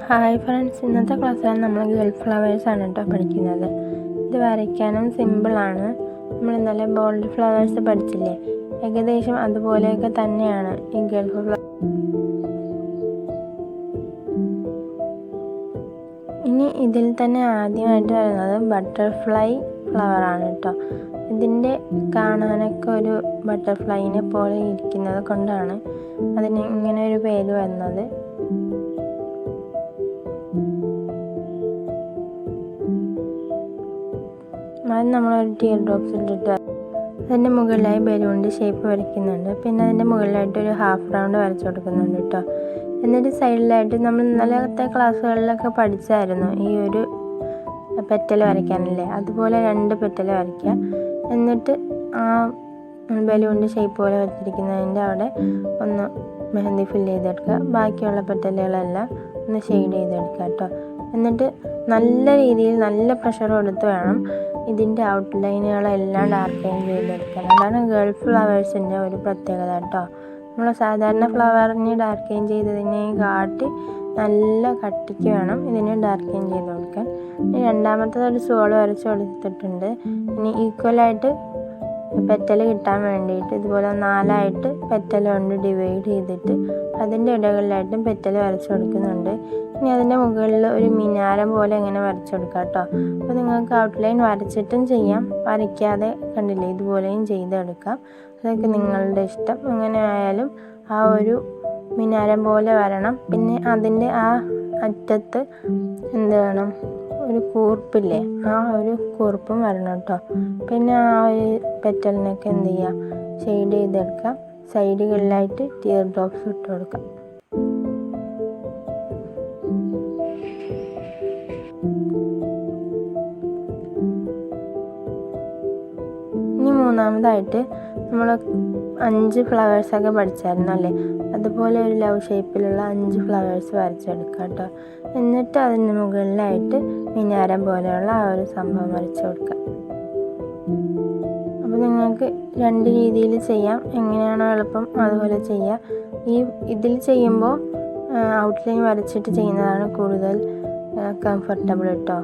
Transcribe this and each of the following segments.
Hi friends, ഇന്നത്തെ ക്ലാസ്സിലാണ് നമ്മൾ ഗൾഫ് ഫ്ലവേഴ്സാണ് കേട്ടോ പഠിക്കുന്നത്. ഇത് വരയ്ക്കാനും സിമ്പിളാണ്. നമ്മൾ ഇന്നലെ ബോൾഡ് ഫ്ലവേഴ്സ് പഠിച്ചില്ലേ, ഏകദേശം അതുപോലെയൊക്കെ തന്നെയാണ് ഈ ഗൾഫ് ഫ്ലവർ. ഇനി ഇതിൽ തന്നെ ആദ്യമായിട്ട് വരുന്നത് ബട്ടർഫ്ലൈ ഫ്ലവറാണ് കേട്ടോ. ഇതിൻ്റെ കാണാനൊക്കെ ഒരു ബട്ടർഫ്ലൈനെ പോലെ ഇരിക്കുന്നത് കൊണ്ടാണ് അതിന് ഇങ്ങനെ ഒരു പേര് വരുന്നത്. അത് നമ്മളൊരു ടീർ ഡ്രോപ്സ് ഇട്ടിട്ട് അതിൻ്റെ മുകളിലായി ബലൂണിൻ്റെ ഷേപ്പ് വരയ്ക്കുന്നുണ്ട്. പിന്നെ അതിൻ്റെ മുകളിലായിട്ട് ഒരു ഹാഫ് റൗണ്ട് വരച്ചു കൊടുക്കുന്നുണ്ട് കേട്ടോ. എന്നിട്ട് സൈഡിലായിട്ട് നമ്മൾ ഇന്നലത്തെ ക്ലാസ്സുകളിലൊക്കെ പഠിച്ചായിരുന്നു ഈ ഒരു പെറ്റൽ വരയ്ക്കാനല്ലേ, അതുപോലെ 2 പെറ്റൽ വരയ്ക്കുക. എന്നിട്ട് ആ ബലൂണിൻ്റെ ഷേപ്പ് പോലെ വരച്ചിരിക്കുന്നതിൻ്റെ അവിടെ ഒന്ന് മെഹന്തി ഫില്ല് ചെയ്തെടുക്കുക. ബാക്കിയുള്ള പെറ്റലുകളെല്ലാം ഒന്ന് ഷെയ്ഡ് ചെയ്തെടുക്കുക കേട്ടോ. എന്നിട്ട് നല്ല രീതിയിൽ നല്ല പ്രഷർ കൊടുത്ത് വേണം ഇതിൻ്റെ ഔട്ട്ലൈനുകളെല്ലാം ഡാർക്കൻ ചെയ്തെടുക്കാൻ. അതാണ് ഗൾഫ് ഫ്ലവേഴ്സിൻ്റെ ഒരു പ്രത്യേകത കേട്ടോ. നമ്മൾ സാധാരണ ഫ്ലവറിന് ഡാർക്കൻ ചെയ്തതിനെ കാട്ടി നല്ല കട്ടിക്ക് വേണം ഇതിന് ഡാർക്കൻ ചെയ്ത് കൊടുക്കാൻ. ഇനി രണ്ടാമത്തത് ഒരു സോള് വരച്ച് കൊടുത്തിട്ടുണ്ട്. ഇനി ഈക്വലായിട്ട് പെറ്റൽ കിട്ടാൻ വേണ്ടിയിട്ട് ഇതുപോലെ 4 പെറ്റൽ കൊണ്ട് ഡിവൈഡ് ചെയ്തിട്ട് അതിൻ്റെ ഇടകളിലായിട്ടും പെറ്റൽ വരച്ച് കൊടുക്കുന്നുണ്ട്. ഇനി അതിൻ്റെ മുകളിൽ ഒരു മിനാരം പോലെ ഇങ്ങനെ വരച്ച് കൊടുക്കാം കേട്ടോ. അപ്പോൾ നിങ്ങൾക്ക് ഔട്ട്ലൈൻ വരച്ചിട്ടും ചെയ്യാം, വരയ്ക്കാതെ കണ്ടില്ലേ ഇതുപോലെയും ചെയ്തെടുക്കാം. അതൊക്കെ നിങ്ങളുടെ ഇഷ്ടം. എങ്ങനെ ആയാലും ആ ഒരു മിനാരം പോലെ വരണം. പിന്നെ അതിൻ്റെ ആ അറ്റത്ത് എന്ത് വേണം, ഒരു കൂർപ്പില്ലേ, ആ ഒരു കൂർപ്പും വരണം കേട്ടോ. പിന്നെ ആ ഒരു പെറ്റലിനൊക്കെ എന്ത് ചെയ്യാം, ഷെയ്ഡ് ചെയ്തെടുക്കാം. സൈഡുകളിലായിട്ട് ടീർ ഡ്രോപ്സ് ഇട്ട് കൊടുക്കാം. ഇനി മൂന്നാമതായിട്ട് നമ്മൾ 5 ഫ്ലവേഴ്സൊക്കെ പഠിച്ചായിരുന്നു അല്ലേ, അതുപോലെ ഒരു ലവ് ഷേപ്പിലുള്ള 5 ഫ്ലവേഴ്സ് വരച്ചെടുക്കുക കേട്ടോ. എന്നിട്ട് അതിന് മുകളിലായിട്ട് മിനാരം പോലെയുള്ള ആ ഒരു സംഭവം വരച്ചു കൊടുക്കുക. അപ്പോൾ നിങ്ങൾക്ക് 2 രീതിയിൽ ചെയ്യാം, എങ്ങനെയാണോ എളുപ്പം അതുപോലെ ചെയ്യാം. ഇതിൽ ചെയ്യുമ്പോൾ ഔട്ട്ലൈൻ വരച്ചിട്ട് ചെയ്യുന്നതാണ് കൂടുതൽ കംഫർട്ടബിൾ കേട്ടോ.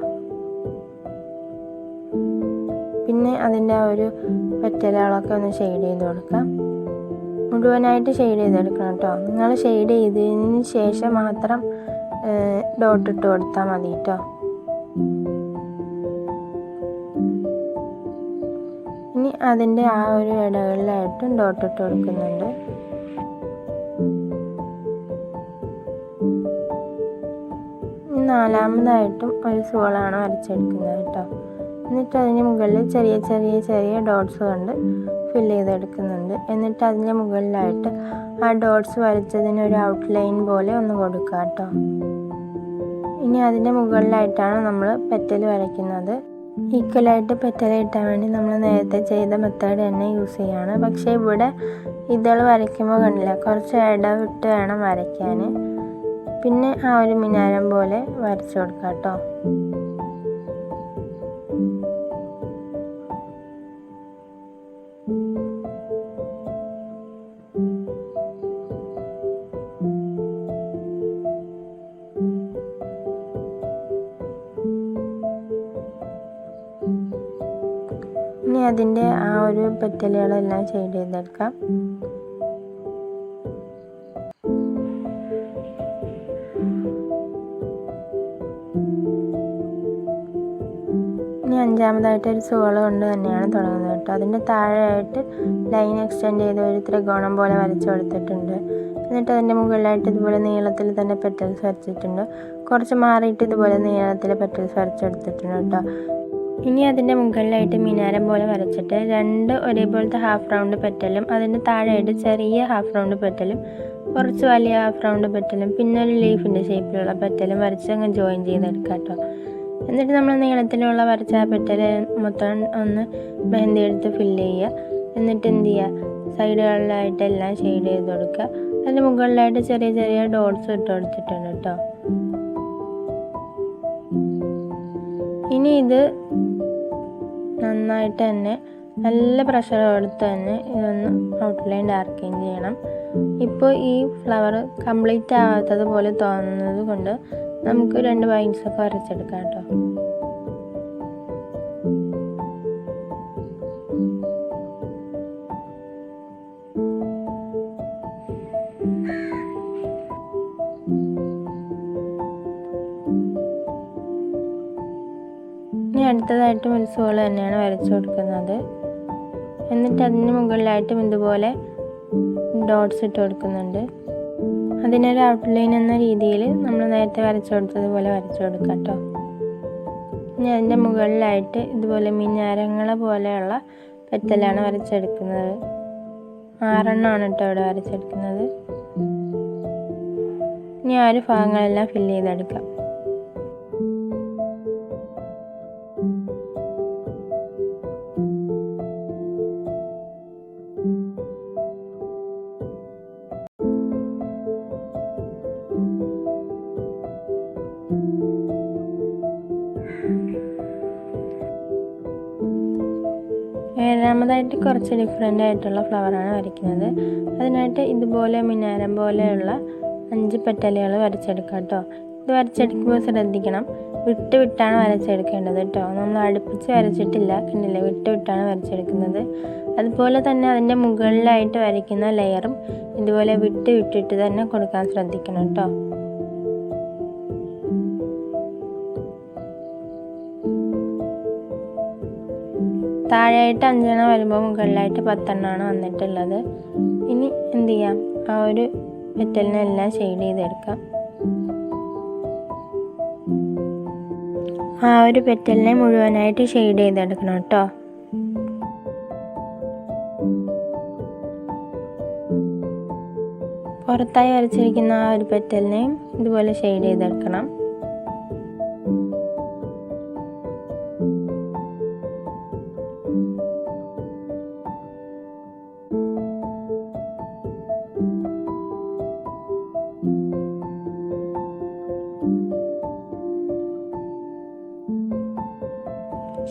പിന്നെ അതിൻ്റെ ആ ഒരു പെറ്റലുകളൊക്കെ ഒന്ന് ഷെയ്ഡ് ചെയ്ത് കൊടുക്കാം. മുഴുവനായിട്ട് ഷെയ്ഡ് ചെയ്തെടുക്കണം കേട്ടോ. നിങ്ങൾ ഷെയ്ഡ് ചെയ്തതിന് ശേഷം മാത്രം ഡോട്ട് ഇട്ട് കൊടുത്താൽ മതി കേട്ടോ. ഇനി അതിൻ്റെ ആ ഒരു ഇടകളിലായിട്ടും ഡോട്ട് ഇട്ട് കൊടുക്കുന്നുണ്ട്. നാലാമതായിട്ടും ഒരു സോളാണ് വരച്ചെടുക്കുന്നത് കേട്ടോ. എന്നിട്ട് അതിന് മുകളിൽ ചെറിയ ചെറിയ ചെറിയ ഡോട്ട്സ് കൊണ്ട് ഫില്ല് ചെയ്തെടുക്കുന്നുണ്ട്. എന്നിട്ട് അതിൻ്റെ മുകളിലായിട്ട് ആ ഡോട്ട്സ് വരച്ചതിനൊരു ഔട്ട്ലൈൻ പോലെ ഒന്ന് കൊടുക്കുക കേട്ടോ. ഇനി അതിൻ്റെ മുകളിലായിട്ടാണ് നമ്മൾ പെറ്റൽ വരയ്ക്കുന്നത്. ഈക്വലായിട്ട് പെറ്റൽ കിട്ടാൻ വേണ്ടി നമ്മൾ നേരത്തെ ചെയ്ത മെത്തേഡ് തന്നെ യൂസ് ചെയ്യാണ്. പക്ഷേ ഇവിടെ ഇതൾ വരയ്ക്കുമ്പോൾ കണ്ടില്ല, കുറച്ച് ഇടവിട്ട് വേണം വരയ്ക്കാൻ. പിന്നെ ആ ഒരു മിനാരം പോലെ വരച്ചു കൊടുക്കുക കേട്ടോ. ഇനി അതിൻ്റെ ആ ഒരു പെറ്റലുകളെല്ലാം ഷെയ്ഡ് ചെയ്തെടുക്കാം. ഇനി അഞ്ചാമതായിട്ട് ഒരു സോള് കൊണ്ട് തന്നെയാണ് തുടങ്ങുന്നത് കേട്ടോ. അതിൻ്റെ താഴെയായിട്ട് ലൈൻ എക്സ്റ്റെൻഡ് ചെയ്ത് ഒരു ത്രികോണം പോലെ വരച്ചു കൊടുത്തിട്ടുണ്ട്. എന്നിട്ട് അതിൻ്റെ മുകളിലായിട്ട് ഇതുപോലെ നീളത്തിൽ തന്നെ പെറ്റൽസ് വരച്ചിട്ടുണ്ട്. കുറച്ച് മാറിയിട്ട് ഇതുപോലെ നീളത്തിൽ പെറ്റൽസ് വരച്ചെടുത്തിട്ടുണ്ട് കേട്ടോ. ഇനി അതിൻ്റെ മുകളിലായിട്ട് മിനാരം പോലെ വരച്ചിട്ട് 2 ഒരേപോലത്തെ ഹാഫ് റൗണ്ട് പെറ്റലും അതിൻ്റെ താഴെയായിട്ട് ചെറിയ ഹാഫ് റൗണ്ട് പെറ്റലും കുറച്ച് വലിയ ഹാഫ് റൗണ്ട് പെറ്റലും പിന്നെ ഒരു ലീഫിൻ്റെ ഷേപ്പിലുള്ള പെറ്റലും വരച്ച് അങ്ങ് ജോയിൻ ചെയ്തെടുക്കുക കേട്ടോ. എന്നിട്ട് നമ്മൾ നീളത്തിലുള്ള വരച്ച ആ പെറ്റൽ മൊത്തം ഒന്ന് മെഹന്തി എടുത്ത് ഫില്ല് ചെയ്യുക. എന്നിട്ട് എന്ത് ചെയ്യുക, സൈഡുകളിലായിട്ടെല്ലാം ഷെയ്ഡ് ചെയ്ത് കൊടുക്കുക. അതിൻ്റെ മുകളിലായിട്ട് ചെറിയ ചെറിയ ഡോട്ട്സ് ഇട്ട് കൊടുത്തിട്ടുണ്ട് കേട്ടോ. ഇനി ഇത് നന്നായിട്ട് തന്നെ നല്ല പ്രഷർ കൊടുത്ത് തന്നെ ഇതൊന്ന് ഔട്ട്ലൈൻ ഡാർക്കൻ ചെയ്യണം. ഇപ്പോൾ ഈ ഫ്ലവർ കംപ്ലീറ്റ് ആവാത്തത് പോലെ തോന്നുന്നത് കൊണ്ട് നമുക്ക് 2 വൈൻസൊക്കെ വരച്ചെടുക്കാം കേട്ടോ. ഇനി അടുത്തതായിട്ടും ഒരു സോൾ തന്നെയാണ് വരച്ചു കൊടുക്കുന്നത്. എന്നിട്ട് അതിന് മുകളിലായിട്ടും ഇതുപോലെ ഡോട്ട്സ് ഇട്ട് കൊടുക്കുന്നുണ്ട്. അതിനൊരു ഔട്ട്ലൈൻ എന്ന രീതിയിൽ നമ്മൾ നേരത്തെ വരച്ചു കൊടുത്തതുപോലെ വരച്ചു കൊടുക്കാം കേട്ടോ. ഇനി അതിൻ്റെ മുകളിലായിട്ട് ഇതുപോലെ മിനാരങ്ങളെ പോലെയുള്ള പെറ്റലാണ് വരച്ചെടുക്കുന്നത്. 6 എണ്ണമാണ് കേട്ടോ ഇവിടെ വരച്ചെടുക്കുന്നത്. ഇനി ആ ഒരു ഭാഗങ്ങളെല്ലാം ഫില്ല് ചെയ്തെടുക്കാം. ഏഴാമതായിട്ട് കുറച്ച് ഡിഫറെൻ്റ് ആയിട്ടുള്ള ഫ്ലവറാണ് വരയ്ക്കുന്നത്. അതിനായിട്ട് ഇതുപോലെ മിനാരം പോലെയുള്ള 5 പെറ്റലുകൾ വരച്ചെടുക്കാം കേട്ടോ. ഇത് വരച്ചെടുക്കുമ്പോൾ ശ്രദ്ധിക്കണം, വിട്ട് വിട്ടാണ് വരച്ചെടുക്കേണ്ടത് കേട്ടോ. നമ്മൾ അടുപ്പിച്ച് വരച്ചിട്ടില്ല, കണ്ടില്ലേ, വിട്ട് വിട്ടാണ് വരച്ചെടുക്കുന്നത്. അതുപോലെ തന്നെ അതിൻ്റെ മുകളിലായിട്ട് വരയ്ക്കുന്ന ലെയറും ഇതുപോലെ വിട്ട് വിട്ടിട്ട് തന്നെ കൊടുക്കാൻ ശ്രദ്ധിക്കണം കേട്ടോ. താഴെയായിട്ട് 5 എണ്ണം വരുമ്പോൾ മുകളിലായിട്ട് 10 എണ്ണമാണ് വന്നിട്ടുള്ളത്. ഇനി എന്ത് ചെയ്യാം, ആ ഒരു പെറ്റലിനെല്ലാം ഷെയ്ഡ് ചെയ്തെടുക്കാം. ആ ഒരു പെറ്റലിനെ മുഴുവനായിട്ട് ഷെയ്ഡ് ചെയ്തെടുക്കണം കേട്ടോ. പുറത്തായി വരച്ചിരിക്കുന്ന ആ ഒരു പെറ്റലിനെയും ഇതുപോലെ ഷെയ്ഡ് ചെയ്തെടുക്കണം.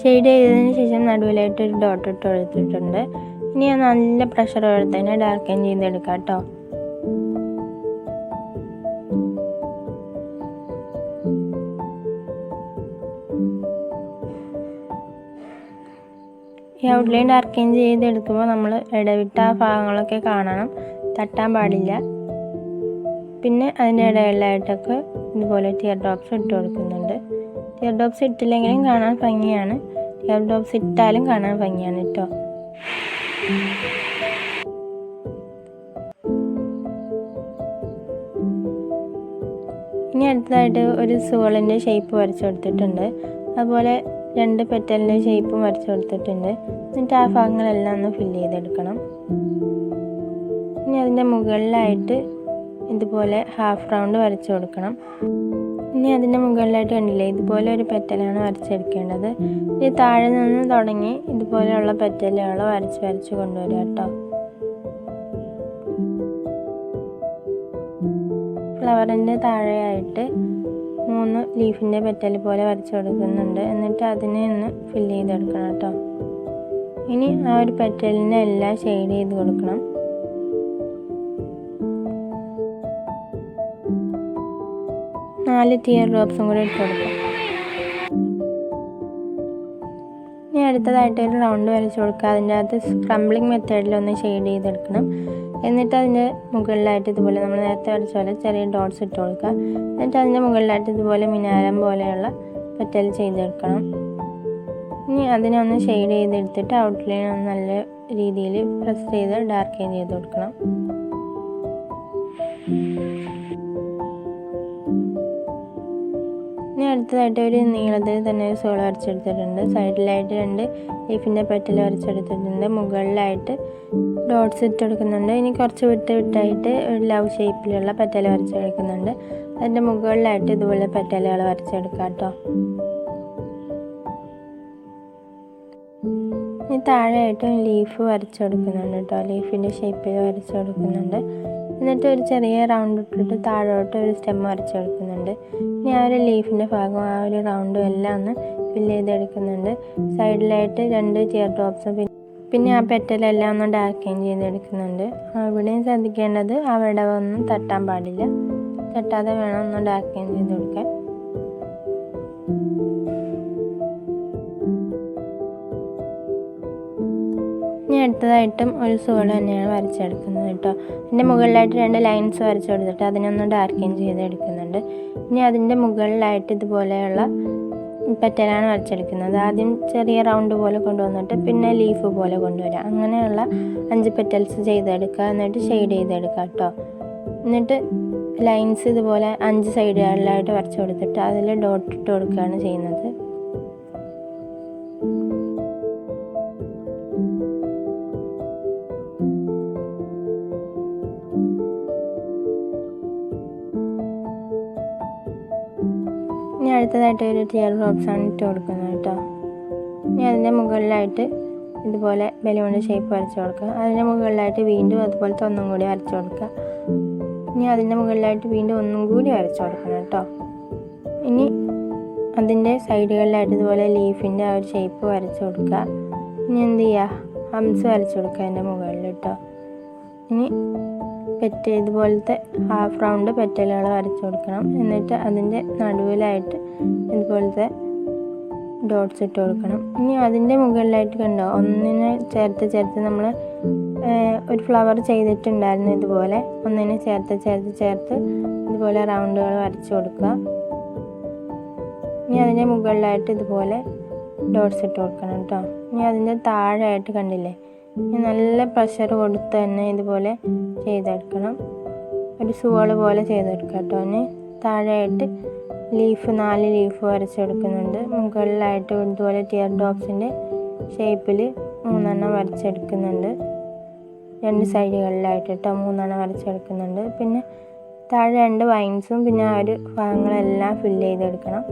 ഷെയ്ഡ് ചെയ്തതിന് ശേഷം നടുവിലായിട്ട് ഒരു ഡോട്ട് ഇട്ട് കൊടുത്തിട്ടുണ്ട്. ഇനി നല്ല പ്രഷർ കൊടുത്തതിനെ ഡാർക്കൻ ചെയ്തെടുക്കാം കേട്ടോ. ഈ ഔട്ട്ലൈൻ ഡാർക്കൻ ചെയ്തെടുക്കുമ്പോൾ നമ്മൾ ഇടവിട്ട ആ ഭാഗങ്ങളൊക്കെ കാണണം, തട്ടാൻ പാടില്ല. പിന്നെ അതിൻ്റെ ഇടയിലായിട്ടൊക്കെ ഇതുപോലെ ടിയർ ഡ്രോപ്സ് ഇട്ട് കൊടുക്കുന്നുണ്ട്. ടിയർ ഡ്രോപ്സ് ഇട്ടില്ലെങ്കിലും കാണാൻ ഭംഗിയാണ്, ടിയർ ഡ്രോപ്സ് ഇട്ടാലും കാണാൻ ഭംഗിയാണ് കേട്ടോ. ഇനി അടുത്തതായിട്ട് ഒരു സോളിൻ്റെ ഷേപ്പ് വരച്ചു കൊടുത്തിട്ടുണ്ട്. അതുപോലെ 2 പെറ്റലിൻ്റെ ഷേപ്പും വരച്ചു കൊടുത്തിട്ടുണ്ട്. എന്നിട്ട് ആ ഭാഗങ്ങളെല്ലാം ഒന്ന് ഫില്ല് ചെയ്തെടുക്കണം. ഇനി അതിൻ്റെ മുകളിലായിട്ട് ഇതുപോലെ ഹാഫ് റൗണ്ട് വരച്ചു കൊടുക്കണം. ഇനി അതിൻ്റെ മുകളിലായിട്ട് കണ്ടില്ലേ, ഇതുപോലെ ഒരു പെറ്റലാണ് വരച്ചെടുക്കേണ്ടത്. ഇനി താഴെ നിന്ന് തുടങ്ങി ഇതുപോലെയുള്ള പെറ്റലുകൾ വരച്ച് കൊണ്ടുവരിക കേട്ടോ. ഫ്ലവറിൻ്റെ താഴെയായിട്ട് 3 ലീഫിൻ്റെ പെറ്റൽ പോലെ വരച്ചു കൊടുക്കുന്നുണ്ട്. എന്നിട്ട് അതിനെ ഒന്ന് ഫില്ല് ചെയ്തെടുക്കണം കേട്ടോ. ഇനി ആ ഒരു പെറ്റലിനെ എല്ലാം ഷെയ്ഡ് ചെയ്ത് കൊടുക്കണം. നാല് ടിയർ ഡ്രോപ്സും കൂടി ഇട്ട് കൊടുക്കാം. ഇനി അടുത്തതായിട്ട് ഒരു റൗണ്ട് വരച്ച് കൊടുക്കുക. അതിൻ്റെ അകത്ത് സ്ക്രംബ്ലിംഗ് മെത്തേഡിലൊന്ന് ഷെയ്ഡ് ചെയ്തെടുക്കണം. എന്നിട്ട് അതിൻ്റെ മുകളിലായിട്ട് ഇതുപോലെ നമ്മൾ നേരത്തെ വരച്ച പോലെ ചെറിയ ഡോട്ട്സ് ഇട്ട് കൊടുക്കുക. എന്നിട്ട് അതിൻ്റെ മുകളിലായിട്ട് ഇതുപോലെ മിനാരം പോലെയുള്ള പെറ്റൽ ചെയ്തെടുക്കണം. ഇനി അതിനെ ഒന്ന് ഷെയ്ഡ് ചെയ്തെടുത്തിട്ട് ഔട്ട്ലൈൻ ഒന്ന് നല്ല രീതിയിൽ പ്രസ് ചെയ്ത് ഡാർക്കൻ ചെയ്ത് കൊടുക്കണം. ഇനി അടുത്തതായിട്ട് ഒരു നീളത്തിൽ തന്നെ ഒരു സോൾ വരച്ചെടുത്തിട്ടുണ്ട്. സൈഡിലായിട്ട് 2 ലീഫിൻ്റെ പെറ്റൽ വരച്ചെടുത്തിട്ടുണ്ട്. മുകളിലായിട്ട് ഡോട്ട്സ് ഇട്ട് കൊടുക്കുന്നുണ്ട്. ഇനി കുറച്ച് വിട്ടായിട്ട് ഒരു ലവ് ഷേപ്പിലുള്ള പെറ്റൽ വരച്ചെടുക്കുന്നുണ്ട്. അതിൻ്റെ മുകളിലായിട്ട് ഇതുപോലെ പെറ്റലുകൾ വരച്ചെടുക്കാം കേട്ടോ. ഇനി താഴെയായിട്ട് ലീഫ് വരച്ചു കൊടുക്കുന്നുണ്ട് കേട്ടോ. ലീഫിൻ്റെ ഷേപ്പിൽ വരച്ചു കൊടുക്കുന്നുണ്ട്. എന്നിട്ട് ഒരു ചെറിയ റൗണ്ട് ഇട്ടിട്ട് താഴോട്ട് ഒരു സ്റ്റെം വരച്ചു കൊടുക്കുന്നുണ്ട്. ഇനി ആ ഒരു ലീഫിൻ്റെ ഭാഗം ആ ഒരു റൗണ്ടും എല്ലാം ഒന്ന് ഫില്ല് ചെയ്തെടുക്കുന്നുണ്ട്. സൈഡിലായിട്ട് 2 ടിയർ ഡ്രോപ്സും പിന്നെ ആ പെറ്റലെല്ലാം ഒന്ന് ഡാർക്കൻ ചെയ്തെടുക്കുന്നുണ്ട്. അവിടെയും ശ്രദ്ധിക്കേണ്ടത് അവിടെ ഒന്നും തട്ടാൻ പാടില്ല, തട്ടാതെ വേണം ഒന്ന് ഡാർക്കൻ ചെയ്ത് കൊടുക്കാൻ. ഇനി അടുത്തതായിട്ടും ഒരു സോൾ തന്നെയാണ് വരച്ചെടുക്കുന്നത് കേട്ടോ. ഇതിൻ്റെ മുകളിലായിട്ട് 2 ലൈൻസ് വരച്ച് കൊടുത്തിട്ട് അതിനൊന്ന് ഡാർക്കൻ ചെയ്തെടുക്കുന്നുണ്ട്. ഇനി അതിൻ്റെ മുകളിലായിട്ട് ഇതുപോലെയുള്ള പെറ്റലാണ് വരച്ചെടുക്കുന്നത്. ആദ്യം ചെറിയ റൗണ്ട് പോലെ കൊണ്ടുവന്നിട്ട് പിന്നെ ലീഫ് പോലെ കൊണ്ടുവരിക. അങ്ങനെയുള്ള 5 പെറ്റൽസ് ചെയ്തെടുക്കുക. എന്നിട്ട് ഷെയ്ഡ് ചെയ്തെടുക്കുക കേട്ടോ. എന്നിട്ട് ലൈൻസ് ഇതുപോലെ 5 സൈഡുകളിലായിട്ട് വരച്ച് കൊടുത്തിട്ട് അതിൽ ഡോട്ട് ഇട്ട് കൊടുക്കുകയാണ് ചെയ്യുന്നത്. ഇനി അടുത്തതായിട്ട് ഒരു ടിയർ ഡ്രോപ്സാണ് ഇട്ട് കൊടുക്കുന്നത് കേട്ടോ. ഇനി അതിൻ്റെ മുകളിലായിട്ട് ഇതുപോലെ ബലൂണിൻ്റെ ഷേപ്പ് വരച്ച് കൊടുക്കുക. അതിൻ്റെ മുകളിലായിട്ട് വീണ്ടും അതുപോലത്തെ ഒന്നും കൂടി വരച്ച് കൊടുക്കുക. ഇനി അതിൻ്റെ മുകളിലായിട്ട് വീണ്ടും ഒന്നും കൂടി വരച്ച് കൊടുക്കണം കേട്ടോ. ഇനി അതിൻ്റെ സൈഡുകളിലായിട്ട് ഇതുപോലെ ലീഫിൻ്റെ ആ ഒരു ഷേപ്പ് വരച്ച് കൊടുക്കുക. ഇനി എന്ത് ചെയ്യുക, ഹംസ് വരച്ച് കൊടുക്കുക അതിൻ്റെ മുകളിൽ കേട്ടോ. ഇനി ഇതുപോലത്തെ ഹാഫ് റൗണ്ട് പെറ്റലുകൾ വരച്ച് കൊടുക്കണം. എന്നിട്ട് അതിൻ്റെ നടുവിലായിട്ട് ഇതുപോലത്തെ ഡോട്ട്സ് ഇട്ട് കൊടുക്കണം. ഇനി അതിൻ്റെ മുകളിലായിട്ട് കണ്ടോ, ഒന്നിനെ ചേർത്ത് നമ്മൾ ഒരു ഫ്ലവർ ചെയ്തിട്ടുണ്ടായിരുന്നു. ഇതുപോലെ ഒന്നിനെ ചേർത്ത് ഇതുപോലെ റൗണ്ടുകൾ വരച്ച് കൊടുക്കുക. ഇനി അതിൻ്റെ മുകളിലായിട്ട് ഇതുപോലെ ഡോട്ട്സ് ഇട്ട് കൊടുക്കണം കേട്ടോ. ഇനി അതിൻ്റെ താഴെയായിട്ട് കണ്ടില്ലേ, നല്ല പ്രഷർ കൊടുത്ത് തന്നെ ഇതുപോലെ ചെയ്തെടുക്കണം. ഒരു സുവള് പോലെ ചെയ്തെടുക്കുക കേട്ടോ. ഇനി താഴെയായിട്ട് 4 ലീഫ് വരച്ചെടുക്കുന്നുണ്ട്. മുകളിലായിട്ട് ഇതുപോലെ ടിയർ ഡ്രോപ്സിൻ്റെ ഷേപ്പിൽ 3 വരച്ചെടുക്കുന്നുണ്ട്. 2 സൈഡുകളിലായിട്ട് കേട്ടോ 3 വരച്ചെടുക്കുന്നുണ്ട്. പിന്നെ താഴെ 2 വൈൻസും പിന്നെ ആ ഒരു ഭാഗങ്ങളെല്ലാം ഫില്ല് ചെയ്തെടുക്കണം.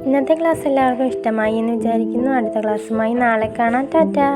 ഇന്നത്തെ ക്ലാസ് എല്ലാവർക്കും ഇഷ്ടമായി എന്ന് വിചാരിക്കുന്നു. അടുത്ത ക്ലാസ്സുമായി നാളെ കാണാം. ടാറ്റാ.